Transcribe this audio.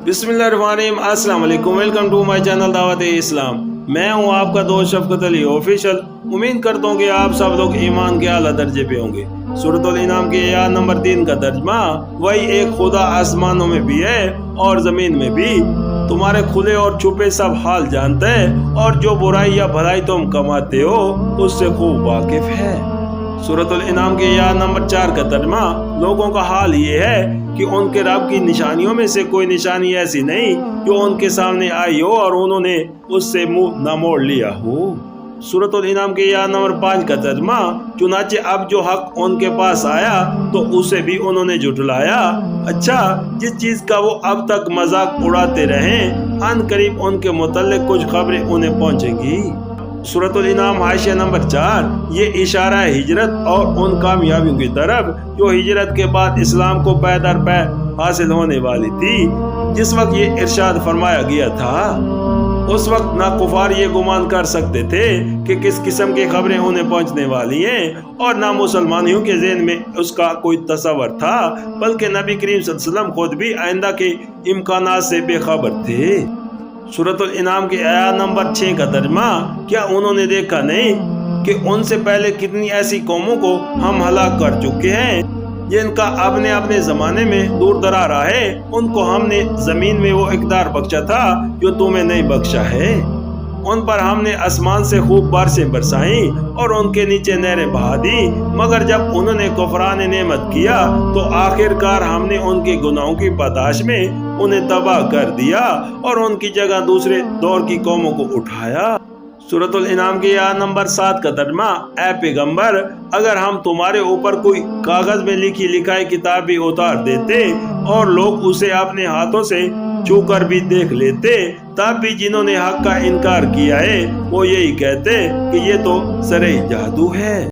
बिस्मिल्लाहिर्रहमानिर्रहीम, अस्सलाम वालेकुम। वेलकम टू माय चैनल दावत इस्लाम। मैं हूं आपका दोस्त शफकत अली ऑफिशियल। उम्मीद करता हूं कि आप सब लोग ईमान के आला दर्जे पे होंगे। सूरतुल इनाम के आयत नंबर 3 का तर्जमा, वही एक खुदा आसमानों में भी है और जमीन में भी, तुम्हारे खुले और छुपे सब हाल जानते हैं, और जो बुराई या भलाई तुम कमाते हो उससे खूब वाकिफ है। सूरतुल इनाम के आयत नंबर 4 का तर्जमा, लोगों का हाल ये है कि उनके रब की निशानियों में से कोई निशानी ऐसी नहीं जो उनके सामने आई हो और उन्होंने उससे मुंह न मोड़ लिया हो। सूरतुल इनाम के आयत नंबर 5 का तर्जमा, चुनाचे अब जो हक उनके पास आया तो उसे भी उन्होंने झुठलाया। अच्छा, जिस चीज का वो अब तक मजाक उड़ाते रहे, अन करीब उनके मुतल्लिक कुछ खबरें उन्हें पहुंचेंगी। सूरतुल इनाम हाशिया नंबर 4, ये इशारा है हिजरत और उन कामयाबियों की तरफ जो हिजरत के बाद इस्लाम को पै दर पै हासिल होने वाली थी। जिस वक्त ये इरशाद फरमाया गया था, उस वक्त ना कुफार ये गुमान कर सकते थे कि किस किस्म की खबरें उन्हें पहुंचने वाली हैं, और ना मुसलमानियों के ज़हन में उसका कोई तस्वर था, बल्कि नबी करीम सल्लल्लाहु अलैहि वसल्लम खुद भी आइंदा के इम्कानात से बेखबर थे। सूरतुल इनाम के आयत नंबर 6 का तर्जमा, क्या उन्होंने देखा नहीं कि उनसे पहले कितनी ऐसी कौमों को हम हलाक कर चुके हैं जिनका अपने अपने जमाने में दूर दरार है, उनको हमने जमीन में वो इक़्तिदार बख्शा था जो तुम्हें नहीं बख्शा है। उन पर हमने आसमान से खूब बारिशें बरसाई और उनके नीचे नहरें बहा दी, मगर जब उन्होंने कुफरान नेमत किया तो आखिरकार हमने उनके गुनाहों की पादाश में उन्हें तबाह कर दिया और उनकी जगह दूसरे दौर की कौमों को उठाया। सूरतुल इनाम के आयत नंबर 7 का तर्जमा, ऐ पैगंबर, अगर हम तुम्हारे ऊपर कोई कागज में लिखी लिखाई किताब भी उतार देते और लोग उसे अपने हाथों से छू कर भी देख लेते, तब भी जिन्होंने हक का इनकार किया है वो यही कहते कि ये तो सरे जादू है।